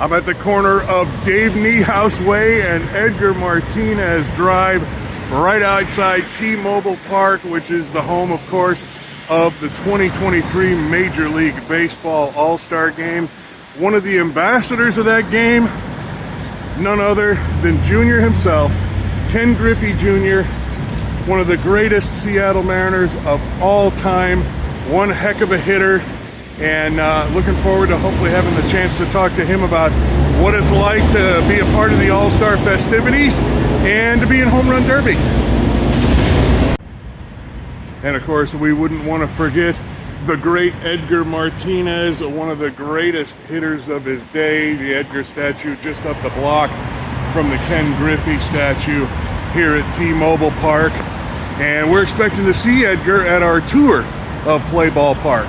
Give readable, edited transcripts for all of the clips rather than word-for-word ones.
I'm at the corner of Dave Niehaus Way and Edgar Martinez Drive, right outside T-Mobile Park, which is the home, of course, of the 2023 Major League Baseball All-Star Game. One of the ambassadors of that game, none other than Junior himself, Ken Griffey Jr., one of the greatest Seattle Mariners of all time, one heck of a hitter, and looking forward to hopefully having the chance to talk to him about what it's like to be a part of the All-Star festivities and to be in Home Run Derby. And of course, we wouldn't want to forget the great Edgar Martinez, one of the greatest hitters of his day. The Edgar statue just up the block from the Ken Griffey statue here at T-Mobile Park. And we're expecting to see Edgar at our tour of Play Ball Park.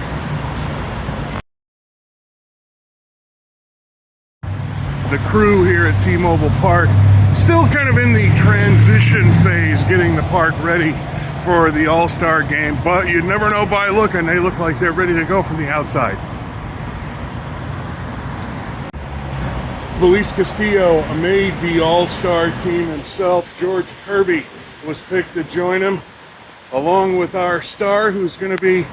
The crew here at T-Mobile Park still kind of in the transition phase, getting the park ready for the All-Star Game, but you never know by looking. They look like they're ready to go from the outside. Luis Castillo made the All-Star team himself. George Kirby was picked to join him, along with our star, who's going to be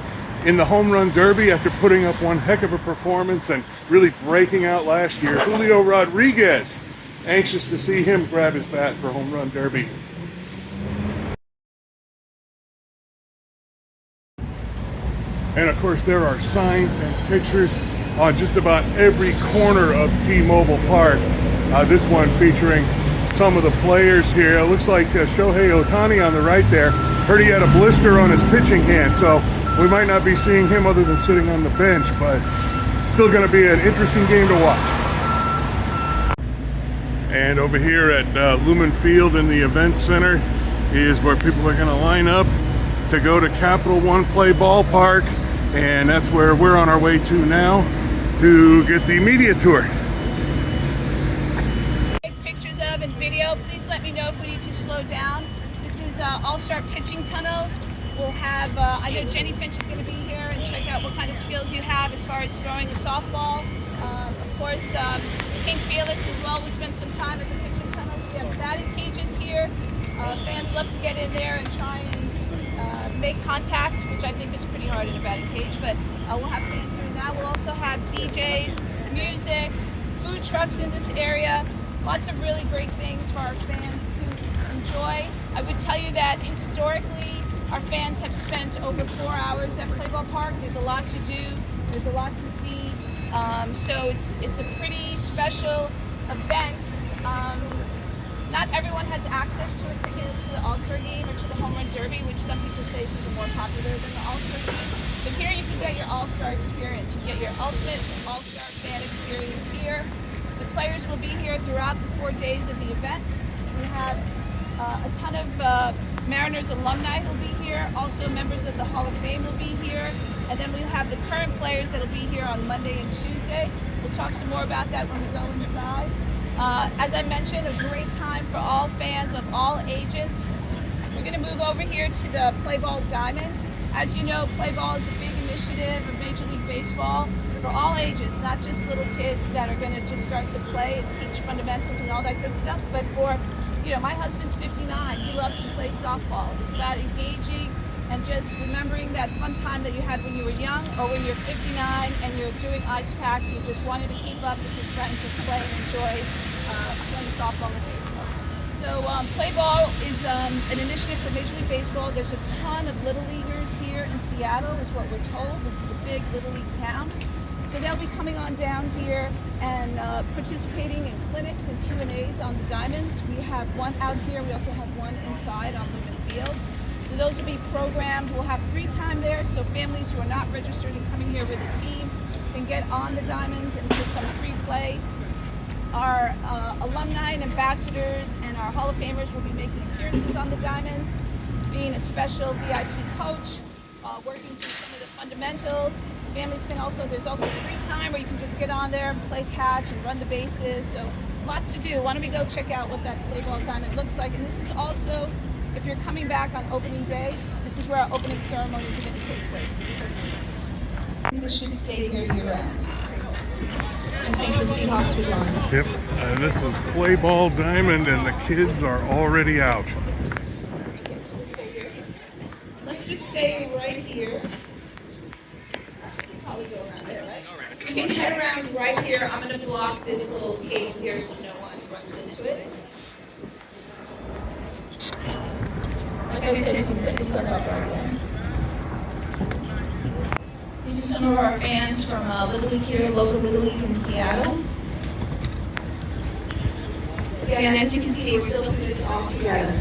in the Home Run Derby after putting up one heck of a performance and really breaking out last year. Julio Rodriguez, anxious to see him grab his bat for Home Run Derby. And of course, there are signs and pictures on just about every corner of T-Mobile Park. This one featuring some of the players here. It looks like Shohei Ohtani on the right there. Heard he had a blister on his pitching hand, so we might not be seeing him other than sitting on the bench, but still going to be an interesting game to watch. And over here at Lumen Field in the Event Center is where people are going to line up to go to Capital One Play Ballpark, and that's where we're on our way to now to get the media tour. Take pictures of and video. Please let me know if we need to slow down. This is All-Star pitching tunnels. We'll have, I know Jenny Finch is going to be here and check out what kind of skills you have as far as throwing a softball. Of course, King Felix as well will spend some time at the pitching tunnels. We have batting cages here. Fans love to get in there and try and make contact, which I think is pretty hard in a batting cage, but we'll have fans doing that. We'll also have DJs, music, food trucks in this area. Lots of really great things for our fans to enjoy. I would tell you that historically, our fans have spent over 4 hours at Play Ball Park. There's a lot to do. There's a lot to see. So it's a pretty special event. Not everyone has access to a ticket to the All-Star Game or to the Home Run Derby, which some people say is even more popular than the All-Star Game. But here you can get your All-Star experience. You get your ultimate All-Star fan experience here. The players will be here throughout the 4 days of the event. We have a ton of Mariners alumni who will be here. Also, members of the Hall of Fame will be here. And then we'll have the current players that will be here on Monday and Tuesday. We'll talk some more about that when we go inside. As I mentioned, a great time for all fans of all ages. We're going to move over here to the Play Ball Diamond. As you know, Play Ball is a big initiative of Major League Baseball for all ages, not just little kids that are going to just start to play and teach fundamentals and all that good stuff, but for, you know, my husband's 59. He loves to play softball. It's about engaging and just remembering that fun time that you had when you were young, or when you're 59 and you're doing ice packs, you just wanted to keep up with your friends and play and enjoy playing softball and baseball. So Play Ball is an initiative for Major League Baseball. There's a ton of Little Leaguers here in Seattle, is what we're told. This is a big Little League town. So they'll be coming on down here and participating in clinics and Q&As on the diamonds. We have one out here. We also have one inside on Lumen Field. So those will be programmed. We'll have free time there, so families who are not registered and coming here with a team can get on the diamonds and do some free play. Our alumni and ambassadors and our Hall of Famers will be making appearances on the diamonds, being a special VIP coach, working through some of the fundamentals. Families can also, there's also free time where you can just get on there and play catch and run the bases. So lots to do. Why don't we go check out what that Play Ball diamond looks like. And this is also, if you're coming back on opening day, this is where our opening ceremonies are going to take place. This should stay here year-round. I think the Seahawks would run. Yep. This is Play Ball Diamond, and the kids are already out. Let's just stay right here. Probably go around there, right? You can head around right here. I'm going to block this little cave here so no one runs into it. Like I said, you can set yourself up right there. These are some of our fans from Little League here, local Little League in Seattle. Again, as you can see, we're still putting this all together.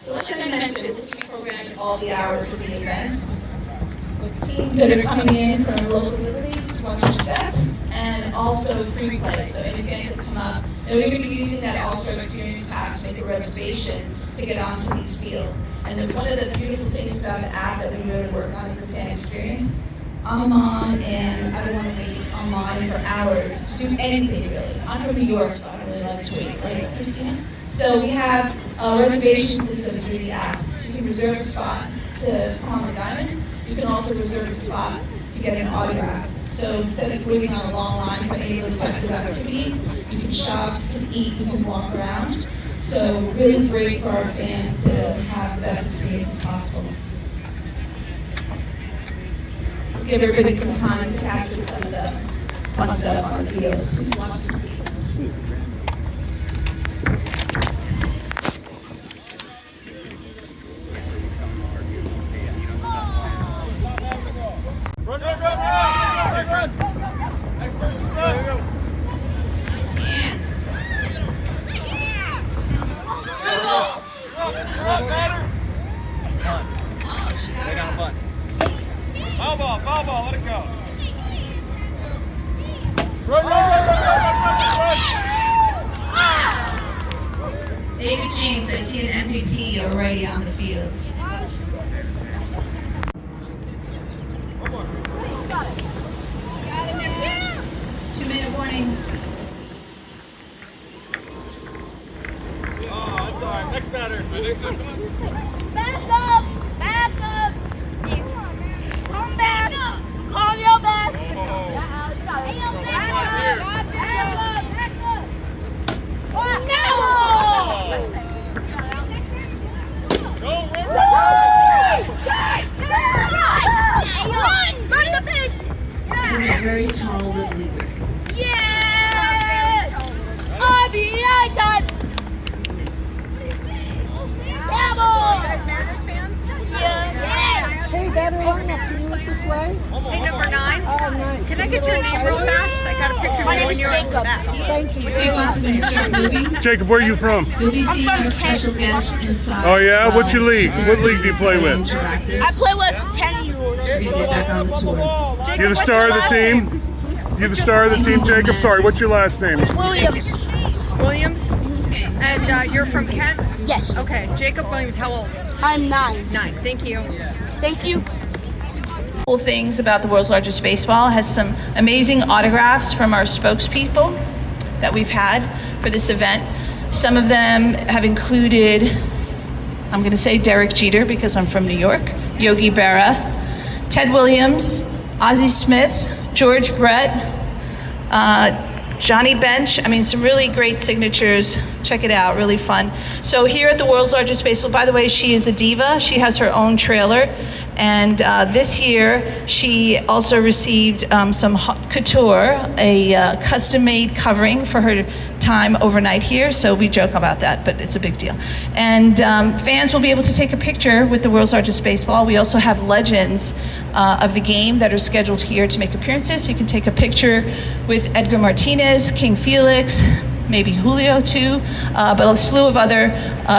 So like I mentioned, this will be programmed all the hours of the event. With teams that are coming in from local Little Leagues, watch your step, and also free play. So any fans that come up, and we're going to be using that All-Star Experience Pass to make a reservation to get onto these fields. And then one of the beautiful things about the app that we really work on is the fan experience. I'm on, and I don't want to wait online for hours to do anything really. I'm from New York, so I don't really like to wait, right, Christina? So we have a reservation system through the app. So you can reserve a spot to come on the diamond. You can also reserve a spot to get an autograph. So instead of waiting on a long line for any of those types of activities, you can shop, you can eat, you can walk around. So really great for our fans to have the best experience possible. Give everybody some time to capture some of the fun stuff on the field. Please watch the scene. Run! Next person's up! Nice hands. Run, batter! Oh, she got Lay down a it. bunt. Foul ball, let it go. Run! David James, I see an MVP already on the field. 2-minute warning. Oh, that's all right. Next batter. Back up! Back up! Come back! Call your back! Oh. You got it. Back up! Back up! Oh, no! Go, run! Run! Run the pitch! He's a very tall little leaguer. Yeah! RBI time! Bravo! You guys Mariners fans? Yeah! Hey, better lineup. Can you look this way? Hey, number 9. Oh, nice. Can I get your name real fast? I got a picture My of you name when is you were Jacob. that. Thank you. Thank you for you start moving. Jacob, where are you from? You'll be seeing our special guests inside. Oh yeah? as What's your well. league? What league do you play with? Interactive. I play with 10-year-olds. We're gonna get back on the tour. You're the star of the team? You're the star of the team, Jacob? Sorry, what's your last name? Williams. Williams? And you're from Kent? Yes. Okay, Jacob Williams, how old? I'm 9. 9. Thank you. Thank you. Cool things about the world's largest baseball has some amazing autographs from our spokespeople that we've had for this event. Some of them have included, I'm going to say Derek Jeter because I'm from New York, Yogi Berra, Ted Williams, Ozzie Smith, George Brett, Johnny Bench. I mean, some really great signatures. Check it out, really fun. So here at the world's largest baseball, by the way, she is a diva. She has her own trailer. And this year, she also received some haute couture, a custom-made covering for her time overnight here. So we joke about that, but it's a big deal. And fans will be able to take a picture with the world's largest baseball. We also have legends of the game that are scheduled here to make appearances. So you can take a picture with Edgar Martinez, King Felix, maybe Julio too, but a slew of other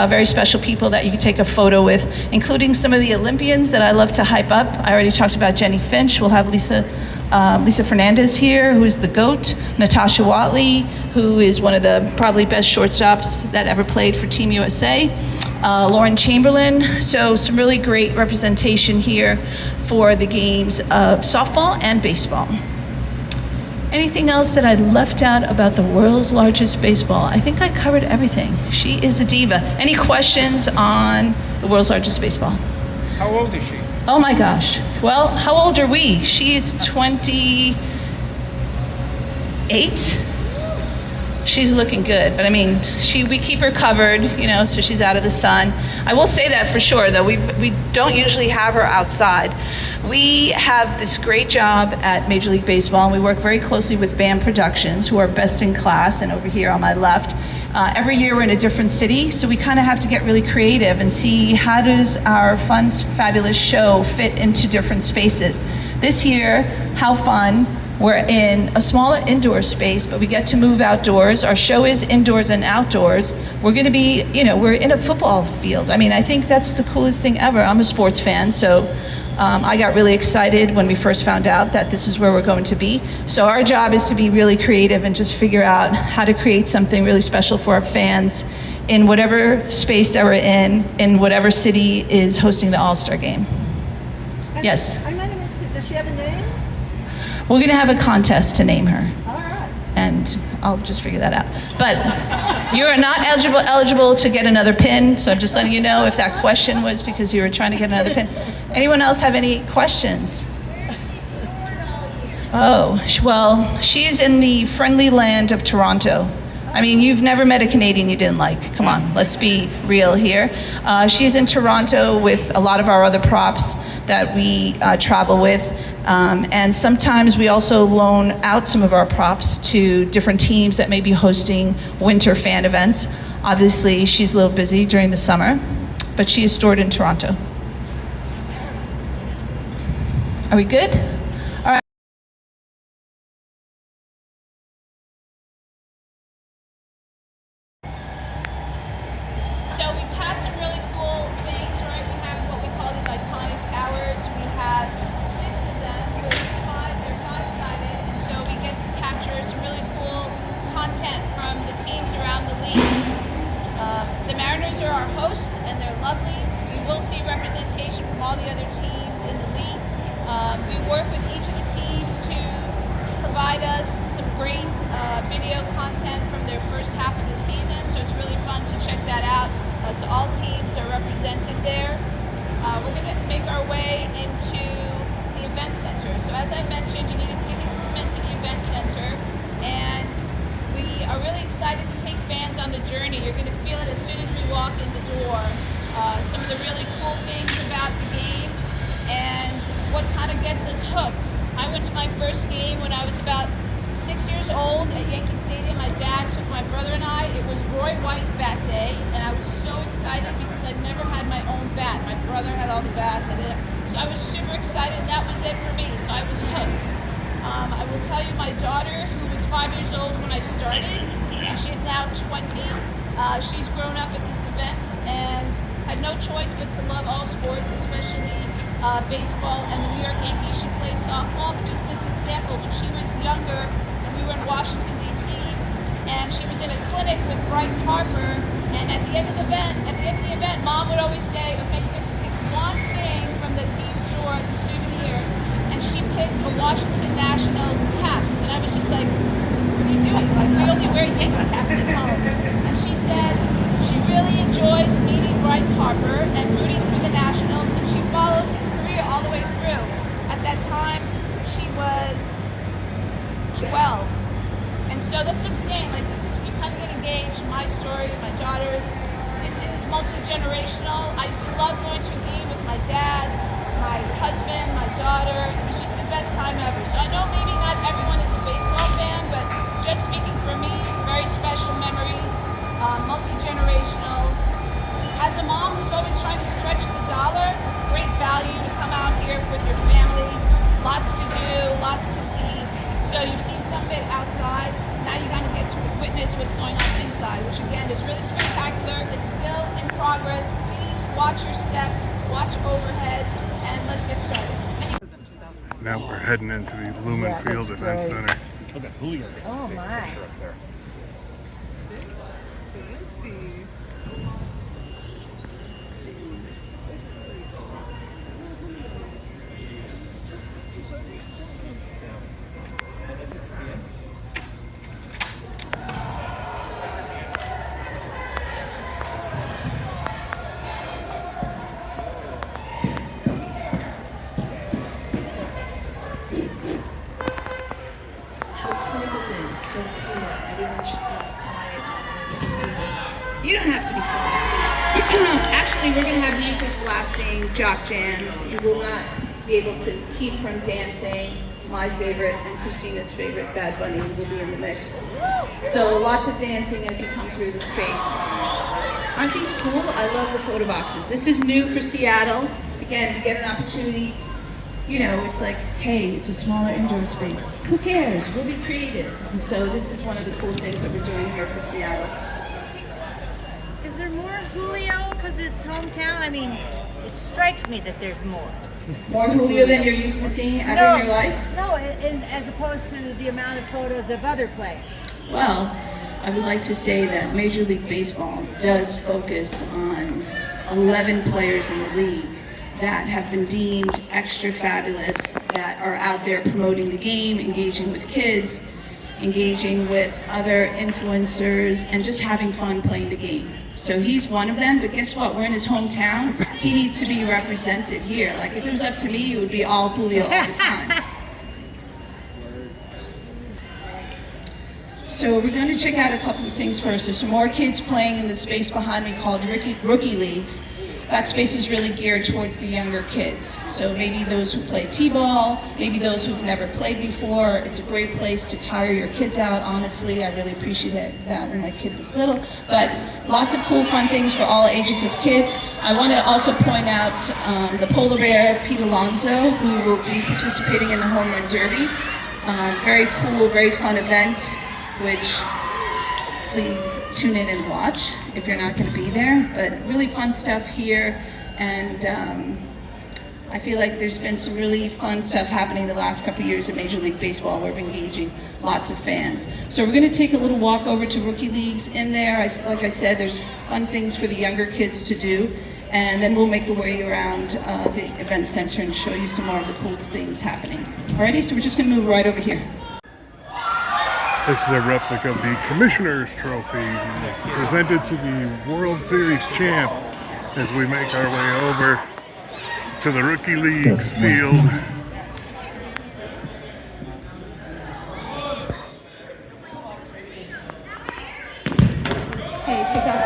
very special people that you can take a photo with, including some of the Olympians that I love to hype up. I already talked about Jenny Finch. We'll have Lisa Fernandez here, who is the GOAT, Natasha Watley, who is one of the probably best shortstops that ever played for Team USA, Lauren Chamberlain. So some really great representation here for the games of softball and baseball. Anything else that I left out about the world's largest baseball? I think I covered everything. She is a diva. Any questions on the world's largest baseball? How old is she? Oh my gosh. Well, how old are we? She is 28. She's looking good, but I mean, we keep her covered, you know, so she's out of the sun. I will say that for sure, though, we don't usually have her outside. We have this great job at Major League Baseball, and we work very closely with BAM Productions, who are best in class, and over here on my left. Every year we're in a different city, so we kind of have to get really creative and see how does our fun, fabulous show fit into different spaces. This year, how fun. We're in a smaller indoor space, but we get to move outdoors. Our show is indoors and outdoors. We're gonna be, you know, we're in a football field. I mean, I think that's the coolest thing ever. I'm a sports fan, so I got really excited when we first found out that this is where we're going to be. So our job is to be really creative and just figure out how to create something really special for our fans in whatever space that we're in whatever city is hosting the All-Star game. Yes? I might have missed it. Does she have a name? We're gonna have a contest to name her. All right. And I'll just figure that out. But you are not eligible to get another pin, so I'm just letting you know if that question was because you were trying to get another pin. Anyone else have any questions? Oh, well, she's in the friendly land of Toronto. I mean, you've never met a Canadian you didn't like. Come on, let's be real here. She's in Toronto with a lot of our other props that we travel with. And sometimes we also loan out some of our props to different teams that may be hosting winter fan events. Obviously, she's a little busy during the summer, but she is stored in Toronto. Are we good? All right. So we passed some really cool things, right? We have what we call these iconic towers. We have 6 of them with they're 5-sided. So we get to capture some really cool content from the teams around the league. The Mariners are our hosts, and they're lovely. We will see representation from all the other teams in the league. We work with each of the teams to provide us some great video content from their first half of the season, so it's really fun to check that out. So all teams are represented there. We're going to make our way into the event center. So as I mentioned, you need a ticket to come into the event center, and we are really excited to take fans on the journey. You're going to feel it as soon as we walk in the door. Some of the really cool things about the game and what kind of gets us hooked. I went to my first game when I was about 6 years old at Yankee Stadium. My dad took my brother and I. It was Roy White bat day, and I was so excited because I'd never had my own bat. My brother had all the bats, so I was super excited, and that was it for me, so I was hooked. I will tell you, my daughter, who was 5 years old when I started, and she's now 20, she's grown up at this event, and had no choice but to love all sports, especially baseball and the New York Yankees. She plays softball, but just as an example, when she was younger and we were in Washington, D.C., and she was in a clinic with Bryce Harper, and at the end of the event, Mom would always say, okay, you get to pick one thing from the team store as a souvenir, and she picked a Washington Nationals cap, and I was just like, what are you doing? Like, we only wear Yankee caps at home. And she said she really enjoyed meeting Bryce Harper and rooting for the Nationals, and she followed his career all the way through. At that time, she was 12. And so that's what I'm saying, like, this is, you kind of get engaged in my story, my daughter's. This is multi-generational. I used to love going to a game with my dad, my husband, my daughter. It was just the best time ever. So I know maybe not everyone is a baseball fan, but just speaking for me, very special memories, multi-generational. As a mom who's always trying to stretch the dollar, great value to come out here with your family. Lots to do, lots to see. So you've seen some of it outside. Now you kind of get to witness what's going on inside, which again is really spectacular. It's still in progress. Please watch your step, watch overhead, and let's get started. Now we're heading into the Lumen Field Event Center. Oh my. listen. It's so cool. Everyone should be quiet. You don't have to be quiet. Actually, we're going to have music blasting, jock jams. You will not be able to keep from dancing. My favorite and Christina's favorite, Bad Bunny, will be in the mix. So lots of dancing as you come through the space. Aren't these cool? I love the photo boxes. This is new for Seattle. Again, you get an opportunity. You know, it's like, hey, it's a smaller indoor space. Who cares? We'll be creative. And so this is one of the cool things that we're doing here for Seattle. Is there more Julio because it's hometown? I mean, it strikes me that there's more. More Julio than you're used to seeing ever in your life? No, as opposed to the amount of photos of other players. Well, I would like to say that Major League Baseball does focus on 11 players in the league that have been deemed extra fabulous, that are out there promoting the game, engaging with kids, engaging with other influencers, and just having fun playing the game. So he's one of them, but guess what? We're in his hometown. He needs to be represented here. Like if it was up to me, it would be all Julio all the time. So we're going to check out a couple of things first. There's some more kids playing in the space behind me called Rookie Leagues. That space is really geared towards the younger kids. So maybe those who play t-ball, maybe those who've never played before. It's a great place to tire your kids out, honestly. I really appreciated that when my kid was little. But lots of cool, fun things for all ages of kids. I want to also point out the polar bear, Pete Alonso, who will be participating in the Home Run Derby. Very cool, very fun event, which please tune in and watch if you're not going to be there. But really fun stuff here, and I feel like there's been some really fun stuff happening the last couple of years at Major League Baseball. We're engaging lots of fans. So we're going to take a little walk over to Rookie Leagues. In there, like I said, there's fun things for the younger kids to do, and then we'll make our way around the event center and show you some more of the cool things happening. Alrighty, so we're just going to move right over here. This is a replica of the Commissioner's Trophy presented to the World Series champ as we make our way over to the Rookie Leagues field. Hey, check out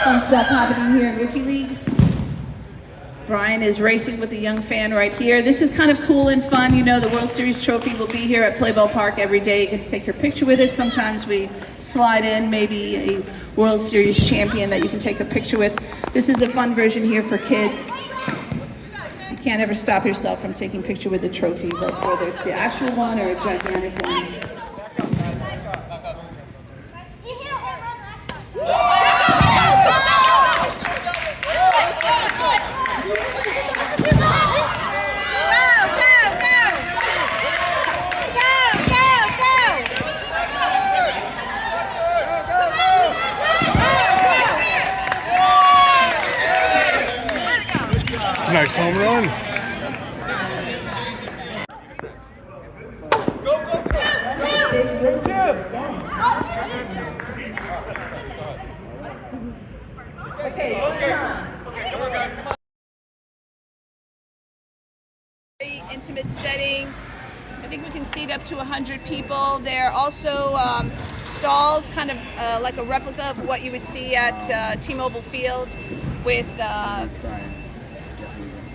some fun stuff happening here in Rookie Leagues. Brian is racing with a young fan right here. This is kind of cool and fun. You know, the World Series trophy will be here at Playbell Park every day. You can take your picture with it. Sometimes we slide in maybe a World Series champion that you can take a picture with. This is a fun version here for kids. You can't ever stop yourself from taking a picture with the trophy, but whether it's the actual one or a gigantic one. Nice home run. Very intimate setting. I think we can seat up to 100 people. There are also stalls, kind of like a replica of what you would see at T-Mobile Field, with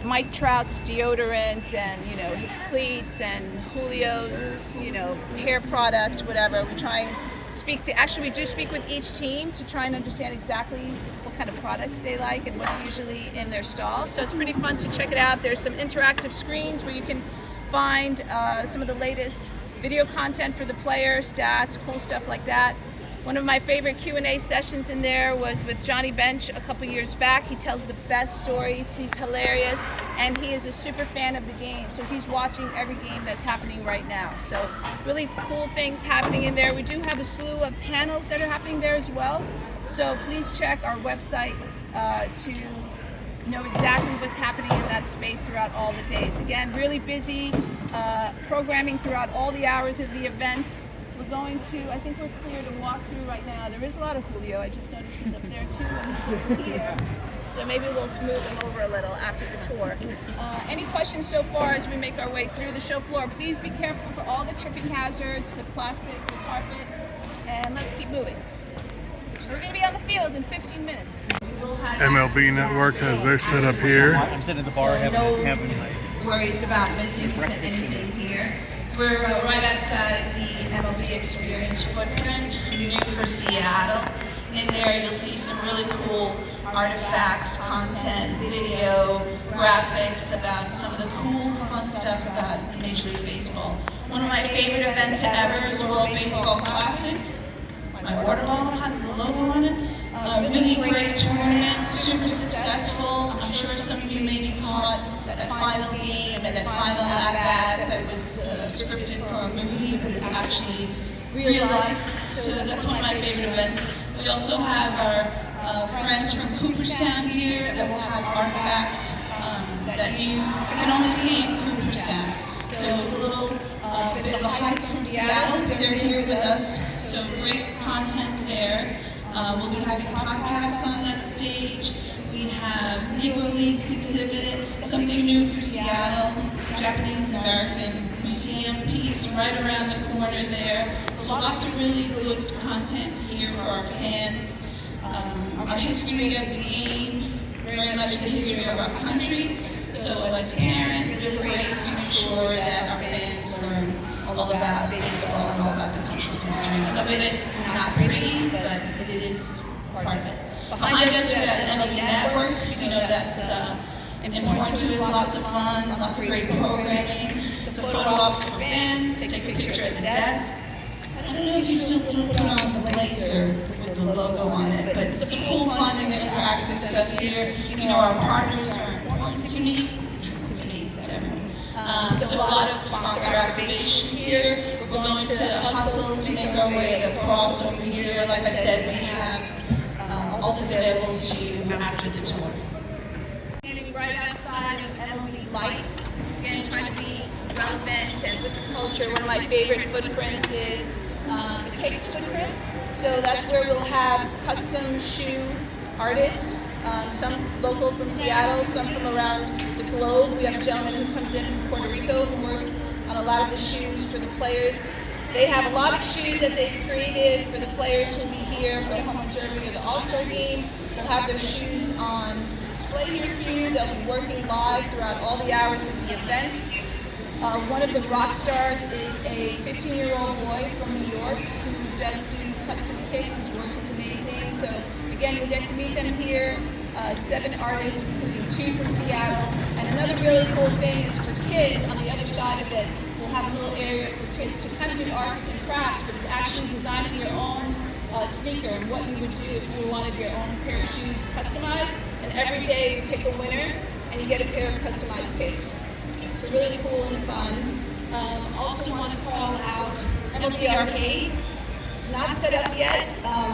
Mike Trout's deodorant and, you know, his cleats and Julio's, you know, hair product, whatever. We try and speak to, actually we do speak with each team to try and understand exactly what kind of products they like and what's usually in their stall. So it's pretty fun to check it out. There's some interactive screens where you can find some of the latest video content for the players, stats, cool stuff like that. One of my favorite Q&A sessions in there was with Johnny Bench a couple years back. He tells the best stories, he's hilarious, and he is a super fan of the game. So he's watching every game that's happening right now. So really cool things happening in there. We do have a slew of panels that are happening there as well. So please check our website to know exactly what's happening in that space throughout all the days. Again, really busy programming throughout all the hours of the event. We're going to, I think we're clear to walk through right now. There is a lot of Julio. I just noticed he's up there too, and he's here. So maybe we'll smooth them over a little after the tour. Any questions so far as we make our way through the show floor? Please be careful for all the tripping hazards, the plastic, the carpet, and let's keep moving. We're going to be on the field in 15 minutes. MLB Network has their setup here. I'm sitting at the bar having Worries about missing anything here. We're right outside the MLB Experience footprint, new for Seattle. In there you'll see some really cool artifacts, content, video, graphics about some of the cool, fun stuff about Major League Baseball. One of my favorite events ever is World Baseball Classic. My water bottle has the logo on it. A really great tournament, super successful. I'm sure some of you maybe caught that final game and that final at-bat that was scripted for a movie, but it's actually real life. So that's one of my favorite events. We also have our friends from Cooperstown here that will have artifacts that you can only see in Cooperstown. So it's a little bit of a hike from Seattle, but they're here with us. So great content there. We'll be having podcasts on that stage. We have Negro Leagues exhibit, something new for Seattle, Japanese American museum piece right around the corner there. So lots of really good content here for our fans. Our history of the game, very much the history of our country. So as a parent, really great to make sure that our fans learn all about baseball and all about the country's history. Some of it not pretty, but it is part of it. Behind us, we have the MLB Network. You know that's important to us. Lots of fun, lots of great programming. It's a photo op for fans. Take a picture at the desk. I don't know if you still put on the blazer with the logo on it, but some cool, fun, and interactive stuff here. You know, our partners are important to me, to everyone. So a lot of sponsor activations here. We're going to hustle to make our way across over here. Like I said, we have all this available to you after the tour. Standing right outside of MLB Light, again trying to be relevant and with the culture. One of my favorite footprints is the Cakes footprint. So that's where we'll have custom shoe artists, some local from Seattle, some from around the globe. We have a gentleman who comes in from Puerto Rico who works on a lot of the shoes for the players. They have a lot of shoes that they've created for the players who will be here for the home run derby or the All-Star game. They'll have their shoes on display here for you. They'll be working live throughout all the hours of the event. One of the rock stars is a 15-year-old boy from New York who does do custom kicks. His work is amazing. So again, you'll get to meet them here. 7 artists, including 2 from Seattle. And another really cool thing is for kids, on the other side of it, we'll have a little area for kids to kind of do arts and crafts, but it's actually designing your own sneaker and what you would do if you wanted your own pair of shoes customized. And every day you pick a winner and you get a pair of customized kicks. So really cool and fun. Also want to call out MLB Arcade. Not set up yet.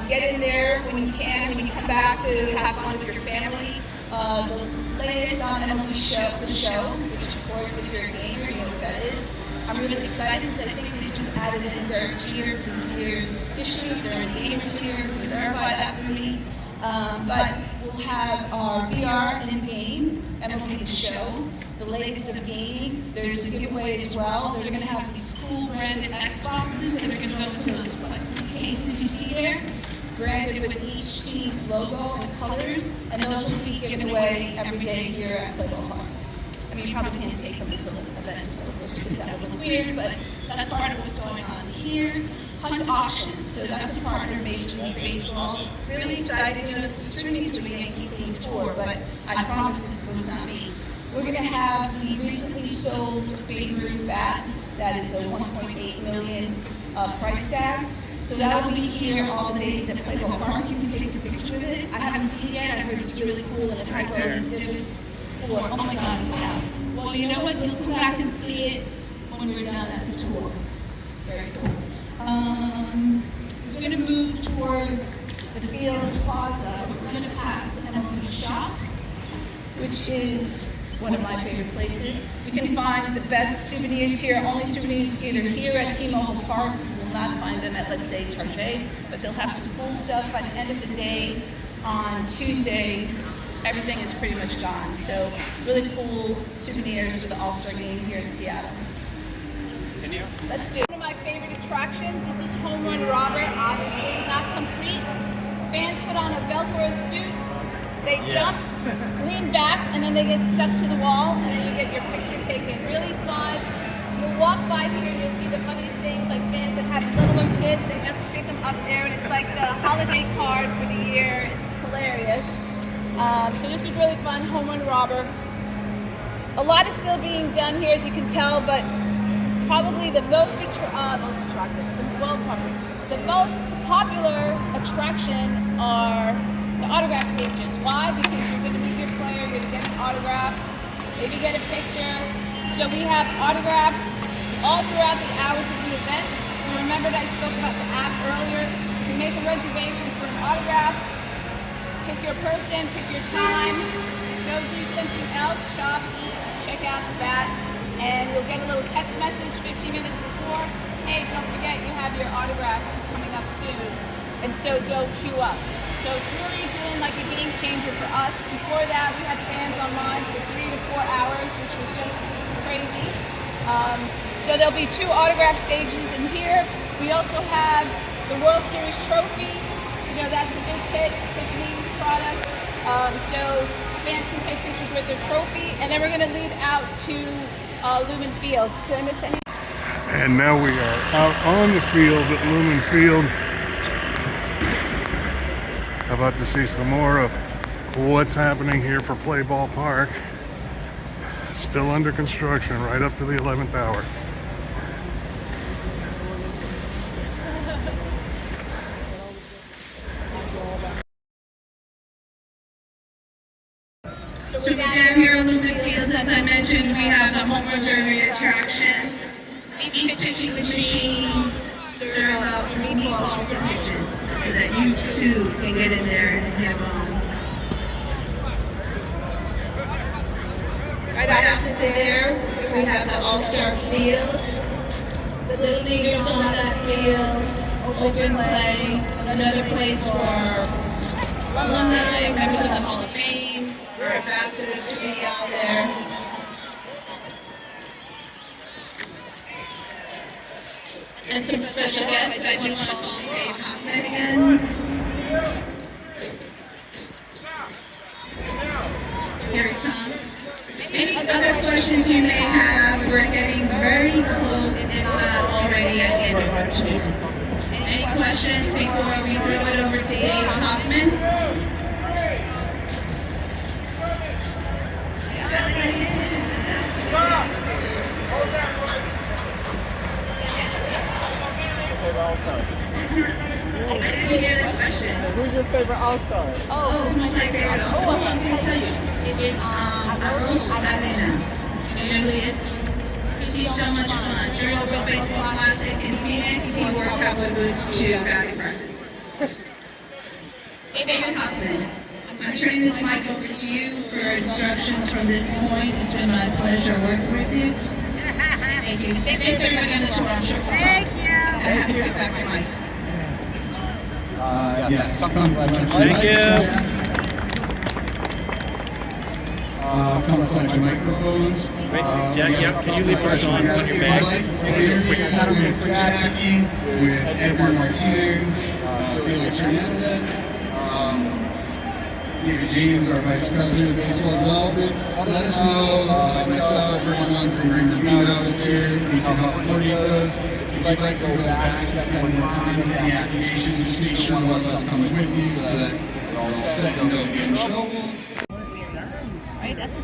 Get in there when you can, when you come back to have fun with your family. The latest on MLB the show, which of course if you're a gamer, you know what that is. I'm really excited because I think they just added in Derek Jeter for this year's issue. If there are any gamers here, you can verify that for me. But we'll have our VR in-game MLB the show, the latest of gaming. There's a giveaway as well. They're going to have these cool branded Xboxes that are going to go into those plexi cases you see there, branded with each team's logo and colors, and those will be given away every day here at Playboy Park. I mean, you probably can't take them until the event is over because that would look weird, but that's part of what's going on here. Hunt Auctions, so that's a partner of Major League Baseball. Really excited, you know, this is certainly to be a Yankee themed tour, but I promise it was not me. We're going to have the recently sold Babe Ruth bat. That is a $1.8 million price tag. So that will be here all the days at Playboy Park. You can take a picture of it. I haven't seen it yet. I heard it's really cool and it has all these divots for, oh my God, it's out. Well, you know what? You'll come back and see it when we're done at the tour. Very cool. We're going to move towards the Field Plaza. We're going to pass MLB Shop, which is one of my favorite places. You can find the best souvenirs here, only souvenirs either here at T-Mobile Park. You will not find them at, let's say, Target, but they'll have some cool stuff by the end of the day on Tuesday, everything is pretty much gone. So really cool souvenirs for the All-Star game here in Seattle. Continue. Let's do one of my favorite attractions. This is Home Run Robber, obviously not complete. Fans put on a Velcro suit, they jump, lean back, and then they get stuck to the wall, and then you get your picture taken. Really fun. You'll walk by here and you'll see the funniest things, like fans that have littler kids, they just stick them up there, and it's like the holiday card for the year. It's hilarious. So this is really fun, Home Run Robber. A lot is still being done here, as you can tell, but probably the most popular attraction are the autograph stages. Why? Because you're going to meet your player, you're going to get an autograph, maybe get a picture. So we have autographs all throughout the hours of the event. And remember that I spoke about the app earlier. You can make a reservation for an autograph, pick your person, pick your time, go do something else, shop, eat, check out the bat, and you'll get a little text message 15 minutes before. Hey, don't forget you have your autograph coming up soon. And so go queue up. So it's really been like a game changer for us. Before that, we had fans online for 3 to 4 hours, which was just crazy. So there'll be 2 autograph stages in here. We also have the World Series trophy. You know, that's a big hit, Tiffany's product. So fans can take pictures with their trophy. And then we're going to lead out to Lumen Field. Did I miss any? And now we are out on the field at Lumen Field. About to see some more of what's happening here for Play Ball Park. Still under construction right up to the 11th hour. So down here at Lumen Field, as I mentioned, we have the home run derby attraction. These pitching machines serve up meatball pitches so that you too can get in there and hit a home. Right opposite there, we have the All-Star Field. The little leaguers on that field, open play, another place for alumni, members of the Hall of Fame, or ambassadors to be out there. And some special guests. I do want to call Dave Hoffman again. Here he comes. Any other questions you may have? We're getting very close, if not already at the end of our tour. Any questions before we throw it over to Dave Hoffman? Who's your favorite All-Star? Oh, who's my favorite All-Star? Oh, I'm going to tell you. It's Arroz Arena. Do you know who he is? He's so much fun. During the World Baseball Classic in Phoenix, he wore cowboy boots to batting practice. David Hoffman, I'm turning this mic over to you for instructions from this point. It's been my pleasure working with you. Thank you. Thanks everybody on the tour. I'm sure we'll talk. Thank you. I have to get back my mics. Yes, come Thank you. Come collect your microphones. Wait, Jack, can you leave yours on your bag? Quick Jackie with Edward Martinez, Felix Hernandez, David James, our Vice President of Baseball Development. Let us know, myself, everyone from Raymond Beano that's here, if we can help coordinate those. If you'd like to go back and spend more time in the activation, just make sure one of us comes with you so that we're all set and don't get in trouble. Right? That's a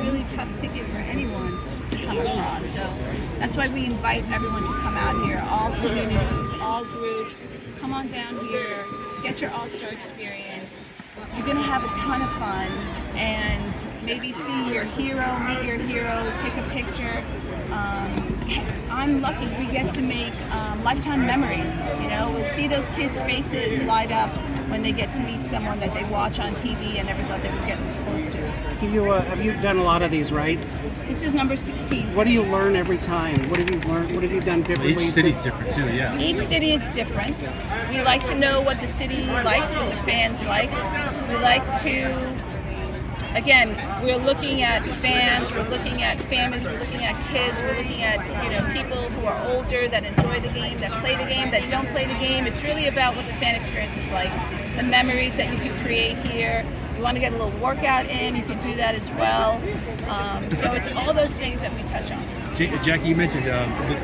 really tough ticket for anyone to come across. So that's why we invite everyone to come out here, all communities, all groups. Come on down here, get your All-Star experience. You're gonna have a ton of fun and maybe see your hero, meet your hero, take a picture. I'm lucky we get to make lifetime memories. You know, we'll see those kids' faces light up when they get to meet someone that they watch on TV and never thought they would get this close to. Do you have you done a lot of these, right? This is number 16. What do you learn every time? What have you learned? What have you done differently? Each city's different too, yeah. Each city is different. We like to know what the city likes, what the fans like. We like to again, we're looking at fans, we're looking at families, we're looking at kids, we're looking at people who are older that enjoy the game, that play the game, that don't play the game. It's really about what the fan experience is like, the memories that you can create here. You want to get a little workout in, you can do that as well. So it's all those things that we touch on. Jackie, you mentioned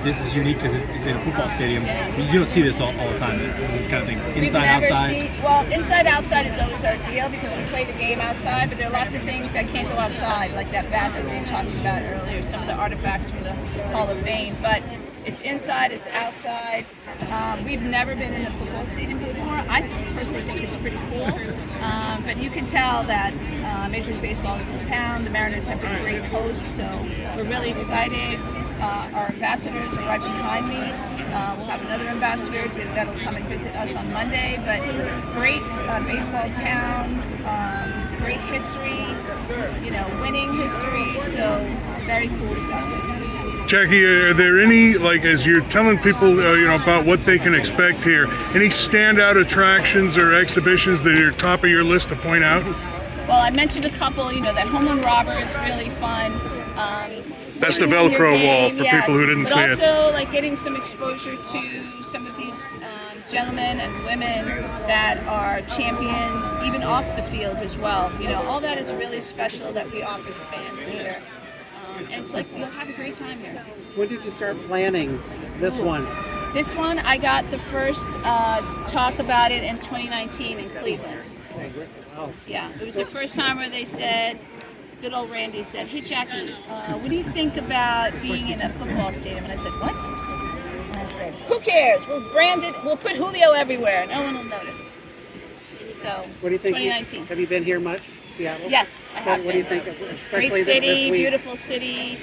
this is unique because it's in a football stadium. You don't see this all the time, this kind of thing. Inside, outside. Well, inside, outside is always our deal because we play the game outside, but there are lots of things that can't go outside, like that bat that we were talking about earlier, some of the artifacts from the Hall of Fame. But it's inside, it's outside. We've never been in a football stadium before. I personally think it's pretty cool. But you can tell that Major League Baseball is in town. The Mariners have been great hosts, so we're really excited. Our ambassadors are right behind me. We'll have another ambassador that'll come and visit us on Monday. But great baseball town, great history, winning history. So very cool stuff. Jackie, are there any, as you're telling people, about what they can expect here, any standout attractions or exhibitions that are top of your list to point out? Well, I mentioned a couple, that home run robber is really fun. That's the Velcro wall for people who didn't see it. But also, getting some exposure to some of these gentlemen and women that are champions, even off the field as well. All that is really special that we offer the fans here. And it's you'll have a great time here. When did you start planning this one? This one, I got the first talk about it in 2019 in Cleveland. Wow. Yeah, it was the first time where they said, good old Randy said, hey Jackie, what do you think about being in a football stadium? And I said, what? And I said, who cares? We'll brand it, we'll put Julio everywhere. No one will notice. So, What do you think? 2019. Have you been here much, Seattle? Yes, I have What do you been. think, especially Great city, this week? beautiful city.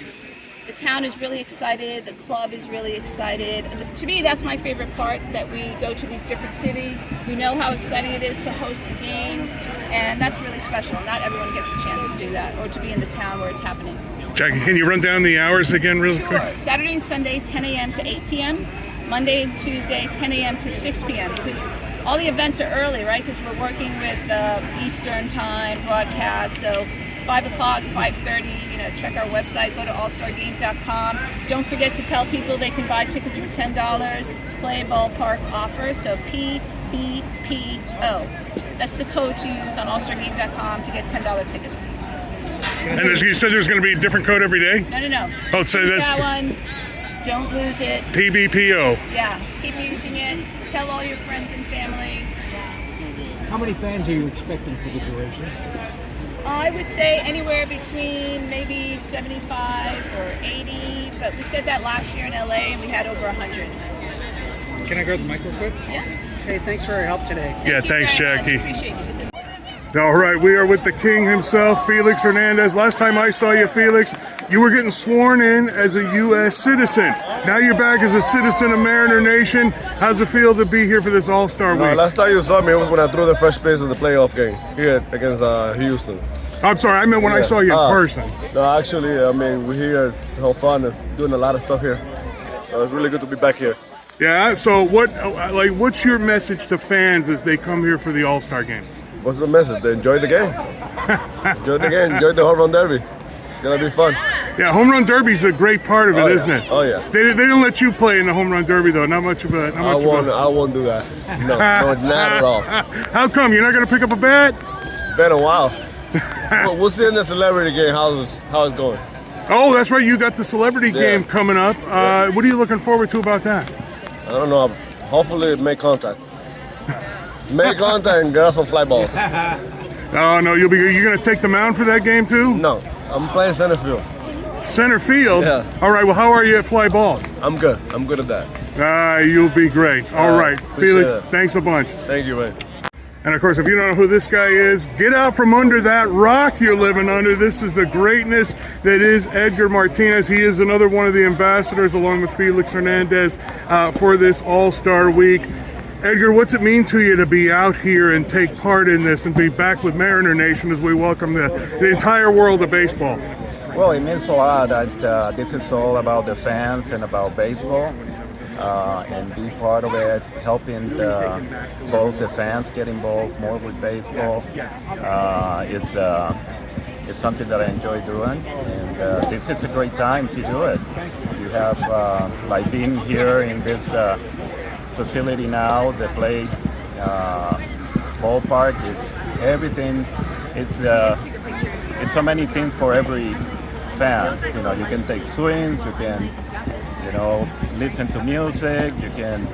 The town is really excited. The club is really excited. To me, that's my favorite part, that we go to these different cities. We know how exciting it is to host the game, and that's really special. Not everyone gets a chance to do that or to be in the town where it's happening. Jackie, can you run down the hours again real quick? Sure. Saturday and Sunday, 10 a.m. to 8 p.m. Monday and Tuesday, 10 a.m. to 6 p.m. because all the events are early, right? Because we're working with Eastern time broadcast, so 5 o'clock, 5:30, check our website, go to allstargame.com. Don't forget to tell people they can buy tickets for $10, play ballpark offer, so PBPO. That's the code to use on allstargame.com to get $10 tickets. And as you said, there's going to be a different code every day? No. Oh, so Use that's that one. Don't lose it. PBPO. Yeah, keep using it. Tell all your friends and family. How many fans are you expecting for the duration? I would say anywhere between maybe 75 or 80, but we said that last year in LA and we had over 100. Can I grab the mic real quick? Yeah. Hey, thanks for your help today. Yeah, Thank you thanks, very much. Jackie. Appreciate you visiting. All right, we are with the king himself, Felix Hernandez. Last time I saw you, Felix, you were getting sworn in as a U.S. citizen. Now you're back as a citizen of Mariner Nation. How's it feel to be here for this All-Star Week? Last time you saw me was when I threw the first base in the playoff game here against Houston. I'm sorry, I meant when I saw you in person. No, actually, we're here to have fun and doing a lot of stuff here. So it's really good to be back here. Yeah, so what's your message to fans as they come here for the All-Star game? What's the message? They enjoy the game. Enjoy the game. Enjoy the home run derby. It's gonna be fun. Yeah, home run derby's a great part of it, isn't it? Oh yeah. They don't let you play in the home run derby though. Not much of a. I won't do that. No, not at all. How come you're not gonna pick up a bat? It's been a while. We'll see in the celebrity game how it's going. Oh, that's right. You got the celebrity game coming up. What are you looking forward to about that? I don't know. Hopefully, make contact. Make contact and get us some fly balls. Oh no, you're gonna take the mound for that game too? No, I'm playing center field. Center field? Yeah. All right. Well, how are you at fly balls? I'm good. I'm good at that. You'll be great. All right, Felix. it. Thanks a bunch. Thank you, man. And of course, if you don't know who this guy is, get out from under that rock you're living under. This is the greatness that is Edgar Martinez. He is another one of the ambassadors, along with Felix Hernandez, for this All-Star Week. Edgar, what's it mean to you to be out here and take part in this and be back with Mariner Nation as we welcome the entire world of baseball? Well, it means a lot that this is all about the fans and about baseball. And be part of it, helping both the fans get involved more with baseball. It's something that I enjoy doing, and this is a great time to do it. You have like being here in this facility now, the play ballpark. It's everything. It's so many things for every fan. You know, you can take swings, you can, you know, listen to music, you can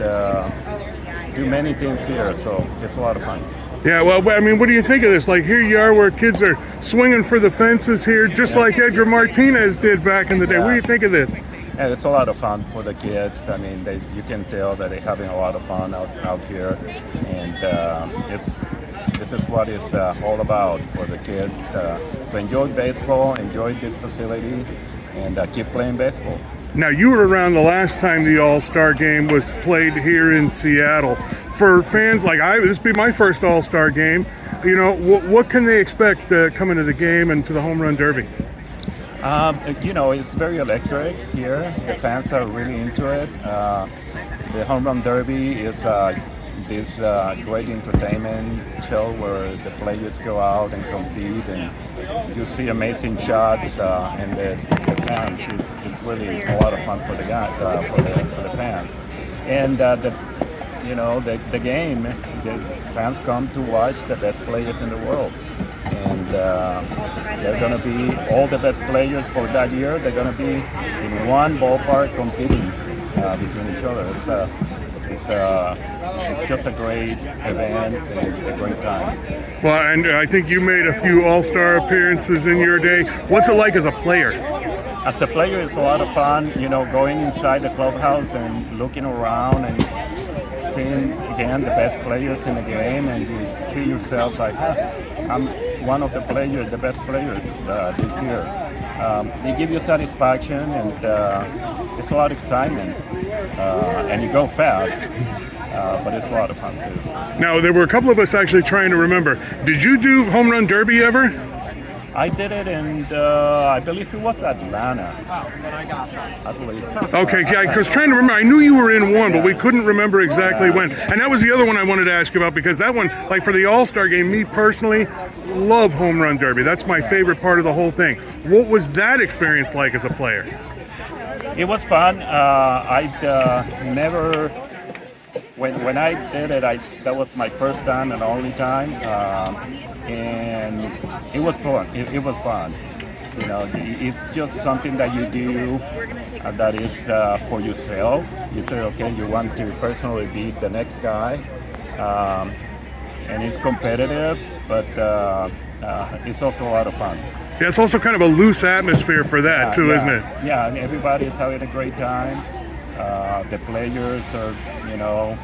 do many things here. So it's a lot of fun. Yeah, well, I mean, what do you think of this? Like, here you are where kids are swinging for the fences here, just like Edgar Martinez did back in the day. Yeah. What do you think of this? Yeah, it's a lot of fun for the kids. I mean, you can tell that they're having a lot of fun out here, and this is what it's all about for the kids to enjoy baseball, enjoy this facility, and keep playing baseball. Now, you were around the last time the All-Star game was played here in Seattle. For fans like this will be my first All-Star game. You know, what can they expect coming to the game and to the Home Run Derby? You know, it's very electric here. The fans are really into it. The Home Run Derby is this great entertainment show where the players go out and compete, and you see amazing shots, and the fans. It's really a lot of fun for the guys, for the fans, and the game. The fans come to watch the best players in the world, and they're going to be all the best players for that year. They're going to be in one ballpark competing between each other. It's just a great event and a great time. Well, and I think you made a few All-Star appearances in your day. What's it like as a player? As a player, it's a lot of fun, you know, going inside the clubhouse and looking around and seeing, again, the best players in the game, and you see yourself like, I'm one of the players, the best players this year. They give you satisfaction, and it's a lot of excitement, and you go fast, but it's a lot of fun too. Now, there were a couple of us actually trying to remember. Did you do Home Run Derby ever? I did it in, I believe it was Atlanta. I believe. Okay, yeah, I was trying to remember. I knew you were in one, but we couldn't remember exactly when. And that was the other one I wanted to ask you about, because that one, like for the All-Star game, me personally, love Home Run Derby. That's my favorite part of the whole thing. What was that experience like as a player? It was fun. I'd never... When I did it, that was my first time and only time, and it was fun. It was fun. You know, it's just something that you do that is for yourself. You say, okay, you want to personally beat the next guy, and it's competitive, but it's also a lot of fun. Yeah, it's also kind of a loose atmosphere for that too, isn't it? Yeah, and everybody's having a great time. The players are, you know,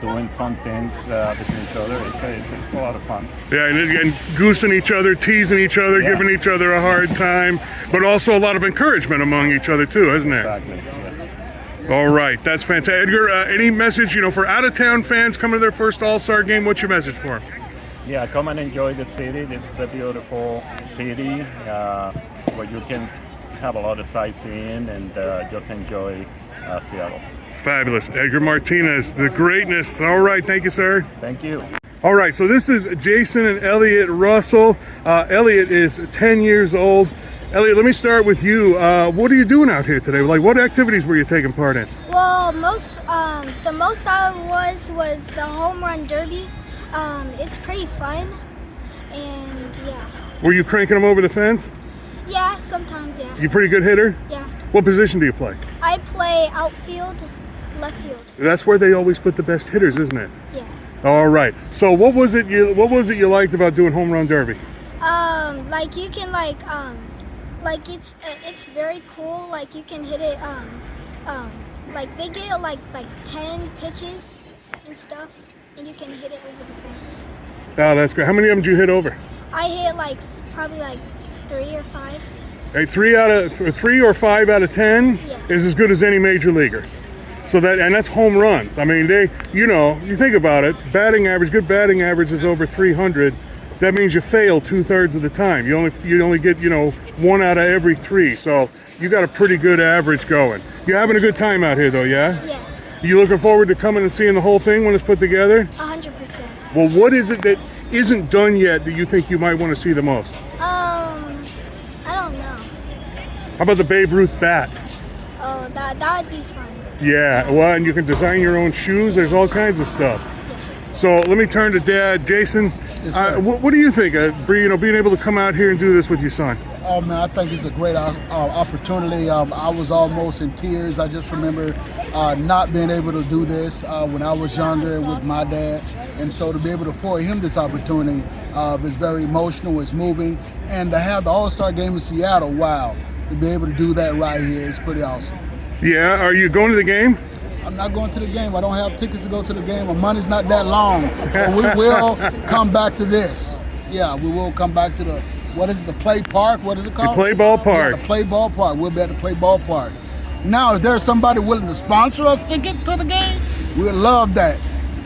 doing fun things between each other. It's a lot of fun. Yeah, and goosing each other, teasing each other, giving each other a hard time, but also a lot of encouragement among each other too, isn't it? Exactly, yes. All right, that's fantastic. Edgar, any message, you know, for out-of-town fans coming to their first All-Star game, what's your message for them? Yeah, come and enjoy the city. This is a beautiful city where you can have a lot of sightseeing and just enjoy Seattle. Fabulous. Edgar Martinez, the greatness. All right, thank you, sir. Thank you. All right, so this is Jason and Elliot Russell. Elliot is 10 years old. Elliot, let me start with you. What are you doing out here today? Like, what activities were you taking part in? Well, the most I was the Home Run Derby. It's pretty fun, and yeah. Were you cranking them over the fence? Yeah, sometimes, yeah. You pretty good hitter? Yeah. What position do you play? I play outfield, left field. That's where they always put the best hitters, isn't it? Yeah. All right. So what was it you liked about doing Home Run Derby? Like you can like it's very cool. Like you can hit it like they get like 10 pitches and stuff, and you can hit it over the fence. Oh, that's great. How many of them did you hit over? I hit like probably like 3 or 5. Hey, 3 or 5 out of 10 is as good as any major leaguer. So that's home runs. I mean, you think about it, good batting average is over 300. That means you fail 2/3 of the time. You only get, 1 out of every 3. So you got a pretty good average going. You're having a good time out here though, yeah? Yeah. You looking forward to coming and seeing the whole thing when it's put together? 100%. Well, what is it that isn't done yet that you think you might want to see the most? How about the Babe Ruth bat? Oh, that'd be fun. Yeah, well, and you can design your own shoes. There's all kinds of stuff. So let me turn to Dad, Jason. What do you think? Being able to come out here and do this with your son. Oh man, I think it's a great opportunity. I was almost in tears. I just remember not being able to do this when I was younger with my dad, and so to be able to afford him this opportunity is very emotional. It's moving, and to have the All-Star game in Seattle, wow! To be able to do that right here is pretty awesome. Yeah, are you going to the game? I'm not going to the game. I don't have tickets to go to the game. My money's not that long. But we will come back to this. Yeah, we will come back to the, what is it, the Play Park? What is it called? The Play Ball Park. Yeah, the Play Ball Park. We'll be at the Play Ball Park. Now, if there's somebody willing to sponsor us ticket to the game, we would love that.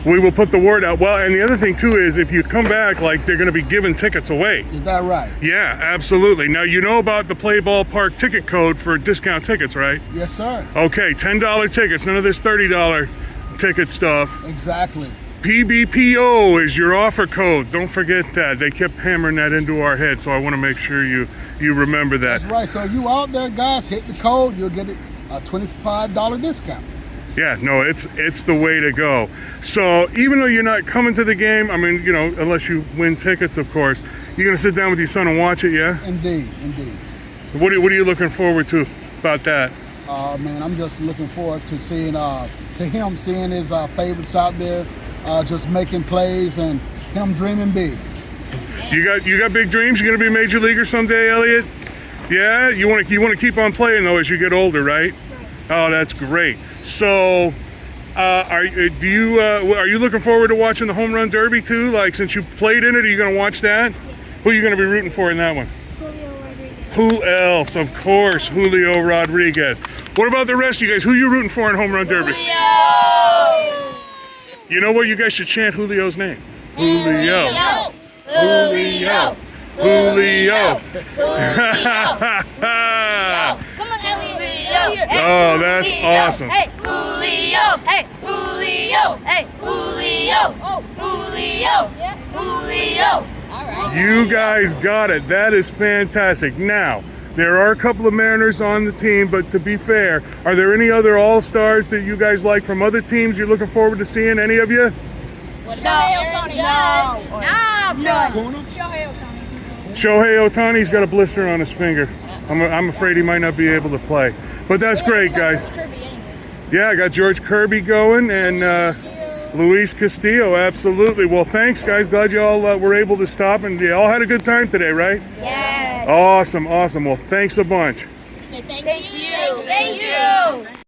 We will put the word out. Well, and the other thing too is if you come back, like they're going to be giving tickets away. Is that right? Yeah, absolutely. Now you know about the Play Ball Park ticket code for discount tickets, right? Yes, sir. Okay, $10 tickets, none of this $30 ticket stuff. Exactly. PBPO is your offer code. Don't forget that. They kept hammering that into our head, so I want to make sure you remember that. That's right. So you out there, guys, hit the code. You'll get a $25 discount. Yeah, no, it's the way to go. So even though you're not coming to the game, I mean, unless you win tickets, of course, you're gonna sit down with your son and watch it, yeah? Indeed, indeed. What are you looking forward to about that? Man, I'm just looking forward to seeing him seeing his favorites out there, just making plays and him dreaming big. You got big dreams. You're gonna be a major leaguer someday, Elliot. Yeah, you want to keep on playing though as you get older, right? Oh, that's great. So, are you looking forward to watching the Home Run Derby too? Like, since you played in it, are you going to watch that? Yeah. Who are you going to be rooting for in that one? Julio Rodriguez. Who else? Of course, Julio Rodriguez. What about the rest of you guys? Who are you rooting for in Home Run Derby? Julio! You know what? You guys should chant Julio's name. Julio. Julio. Julio. Come on, Elliot. Oh, that's awesome. Hey, Julio. Hey, Julio. Hey, Julio. Oh, Julio. Julio. All right. You guys got it. That is fantastic. Now, there are a couple of Mariners on the team, but to be fair, are there any other All-Stars that you guys like from other teams you're looking forward to seeing? Any of you? Shohei Ohtani. No. Shohei Ohtani's got a blister on his finger. I'm afraid he might not be able to play. But that's great, guys. Yeah, I got George Kirby going and Luis Castillo, absolutely. Well, thanks, guys. Glad you all were able to stop and you all had a good time today, right? Yes. Awesome, awesome. Well, thanks a bunch. Thank you. Thank you.